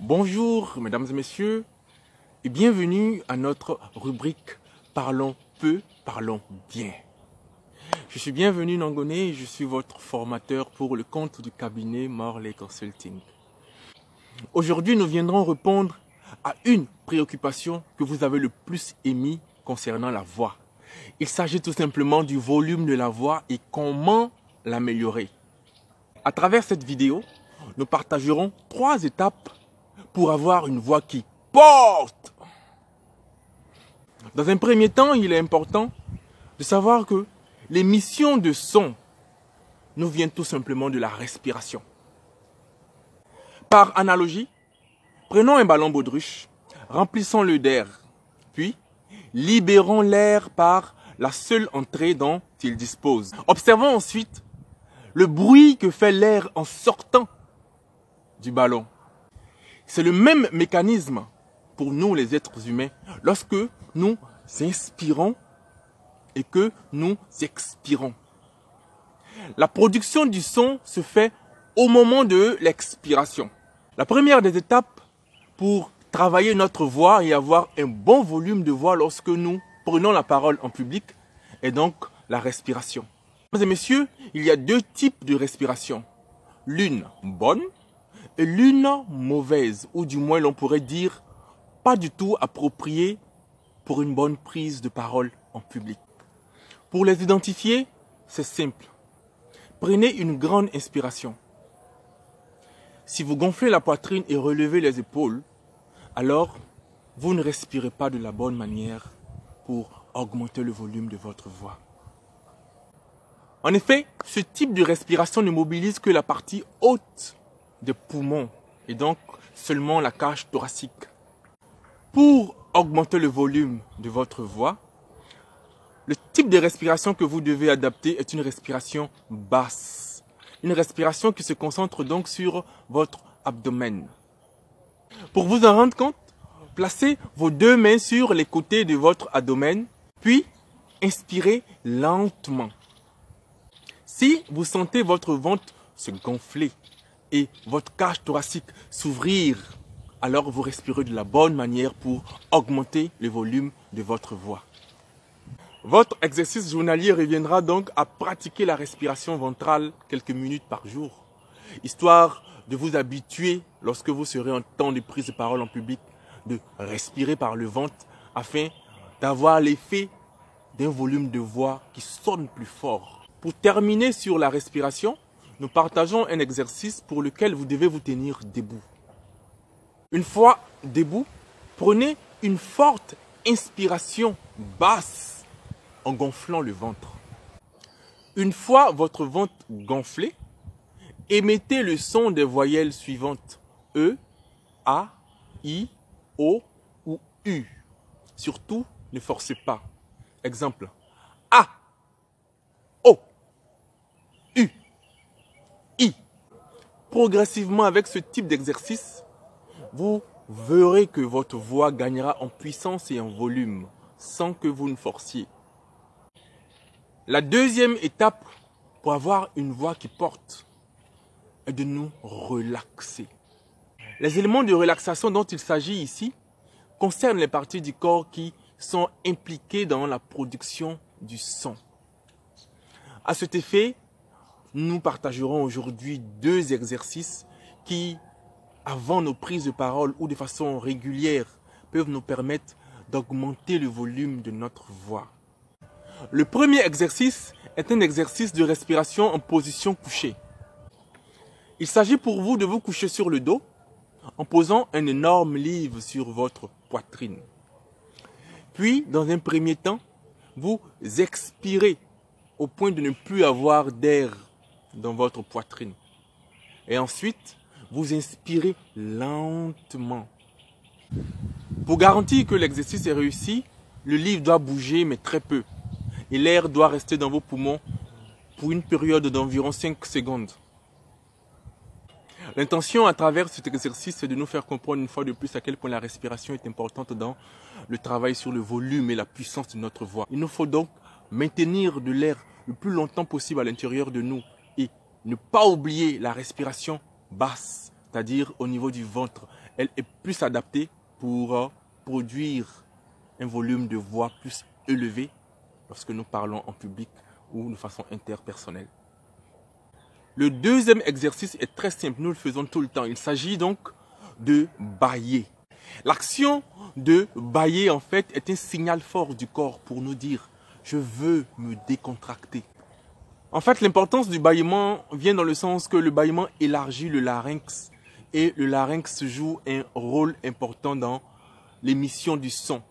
Bonjour mesdames et messieurs et bienvenue à notre rubrique Parlons peu, parlons bien. Je suis Bienvenu Nangoné et je suis votre formateur pour le compte du cabinet Morley Consulting. Aujourd'hui, nous viendrons répondre à une préoccupation que vous avez le plus émise concernant la voix. Il s'agit tout simplement du volume de la voix et comment l'améliorer. À travers cette vidéo, nous partagerons 3 étapes pour avoir une voix qui porte. Dans un premier temps, il est important de savoir que l'émission de son nous vient tout simplement de la respiration. Par analogie, prenons un ballon baudruche, remplissons-le d'air, puis libérons l'air par la seule entrée dont il dispose. Observons ensuite le bruit que fait l'air en sortant du ballon. C'est le même mécanisme pour nous les êtres humains lorsque nous inspirons et que nous expirons. La production du son se fait au moment de l'expiration. La première des étapes pour travailler notre voix et avoir un bon volume de voix lorsque nous prenons la parole en public est donc la respiration. Mesdames et messieurs, il y a 2 types de respiration. L'une bonne et l'une mauvaise, ou du moins l'on pourrait dire pas du tout appropriée pour une bonne prise de parole en public. Pour les identifier, c'est simple. Prenez une grande inspiration. Si vous gonflez la poitrine et relevez les épaules, alors vous ne respirez pas de la bonne manière pour augmenter le volume de votre voix. En effet, ce type de respiration ne mobilise que la partie haute des poumons et donc seulement la cage thoracique. Pour augmenter le volume de votre voix, le type de respiration que vous devez adapter est une respiration basse. Une respiration qui se concentre donc sur votre abdomen. Pour vous en rendre compte, placez vos 2 mains sur les côtés de votre abdomen, puis inspirez lentement. Si vous sentez votre ventre se gonfler et votre cage thoracique s'ouvrir, alors vous respirez de la bonne manière pour augmenter le volume de votre voix. Votre exercice journalier reviendra donc à pratiquer la respiration ventrale quelques minutes par jour, histoire de vous habituer, lorsque vous serez en temps de prise de parole en public, de respirer par le ventre afin d'avoir l'effet d'un volume de voix qui sonne plus fort. Pour terminer sur la respiration, nous partageons un exercice pour lequel vous devez vous tenir debout. Une fois debout, prenez une forte inspiration basse en gonflant le ventre. Une fois votre ventre gonflé, émettez le son des voyelles suivantes E, A, I, O ou U. Surtout, ne forcez pas. Exemple, A, O, U, I. Progressivement avec ce type d'exercice, vous verrez que votre voix gagnera en puissance et en volume sans que vous ne forciez. La deuxième étape pour avoir une voix qui porte est de nous relaxer. Les éléments de relaxation dont il s'agit ici concernent les parties du corps qui sont impliquées dans la production du son. À cet effet, nous partagerons aujourd'hui 2 exercices qui, avant nos prises de parole ou de façon régulière, peuvent nous permettre d'augmenter le volume de notre voix. Le premier exercice est un exercice de respiration en position couchée. Il s'agit pour vous de vous coucher sur le dos en posant un énorme livre sur votre poitrine. Puis, dans un premier temps, vous expirez au point de ne plus avoir d'air dans votre poitrine. Et ensuite, vous inspirez lentement. Pour garantir que l'exercice est réussi, le livre doit bouger mais très peu. Et l'air doit rester dans vos poumons pour une période d'environ 5 secondes. L'intention à travers cet exercice, c'est de nous faire comprendre une fois de plus à quel point la respiration est importante dans le travail sur le volume et la puissance de notre voix. Il nous faut donc maintenir de l'air le plus longtemps possible à l'intérieur de nous et ne pas oublier la respiration basse c'est-à-dire au niveau du ventre. Elle est plus adaptée pour produire un volume de voix plus élevé lorsque nous parlons en public ou de façon interpersonnelle. Le deuxième exercice est très simple, nous le faisons tout le temps. Il s'agit donc de bâiller. L'action de bâiller en fait est un signal fort du corps pour nous dire « je veux me décontracter ». En fait, l'importance du bâillement vient dans le sens que le bâillement élargit le larynx et le larynx joue un rôle important dans l'émission du son.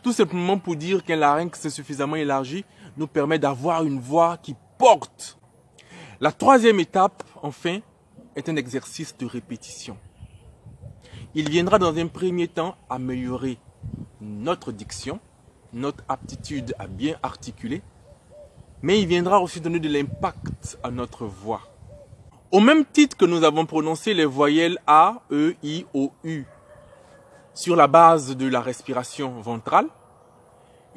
Tout simplement pour dire qu'un larynx suffisamment élargi nous permet d'avoir une voix qui porte. La troisième étape, enfin, est un exercice de répétition. Il viendra dans un premier temps améliorer notre diction, notre aptitude à bien articuler, mais il viendra aussi donner de l'impact à notre voix. Au même titre que nous avons prononcé les voyelles A, E, I, O, U sur la base de la respiration ventrale,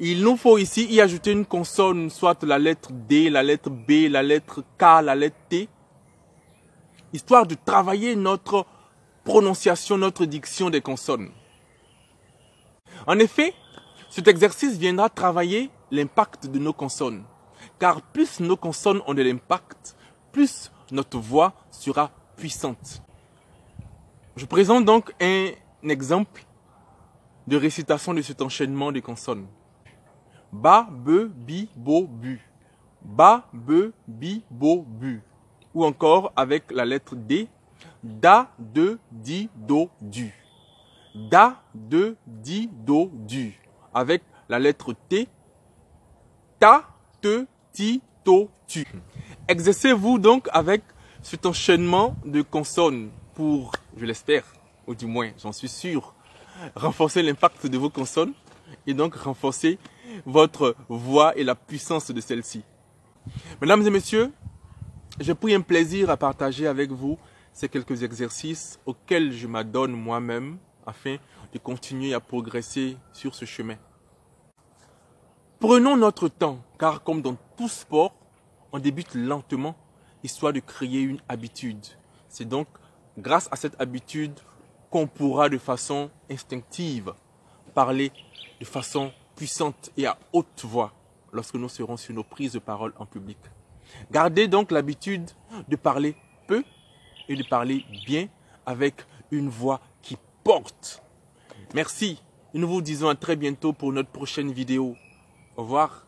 il nous faut ici y ajouter une consonne, soit la lettre D, la lettre B, la lettre K, la lettre T, histoire de travailler notre prononciation, notre diction des consonnes. En effet, cet exercice viendra travailler l'impact de nos consonnes. Car plus nos consonnes ont de l'impact, plus notre voix sera puissante. Je présente donc un exemple de récitation de cet enchaînement de consonnes. Ba, be, bi, bo, bu. Ba, be, bi, bo, bu. Ou encore avec la lettre D. Da, de, di, do, du. Da, de, di, do, du. Avec la lettre T. Ta, te, ti, to, tu. Exercez-vous donc avec cet enchaînement de consonnes pour, je l'espère, ou du moins j'en suis sûr, renforcer l'impact de vos consonnes et donc renforcer votre voix et la puissance de celle-ci. Mesdames et messieurs, j'ai pris un plaisir à partager avec vous ces quelques exercices auxquels je m'adonne moi-même afin de continuer à progresser sur ce chemin. Prenons notre temps, car comme dans tout sport, on débute lentement, histoire de créer une habitude. C'est donc grâce à cette habitude qu'on pourra de façon instinctive parler de façon puissante et à haute voix lorsque nous serons sur nos prises de parole en public. Gardez donc l'habitude de parler peu et de parler bien avec une voix qui porte. Merci. Nous vous disons à très bientôt pour notre prochaine vidéo. Au revoir.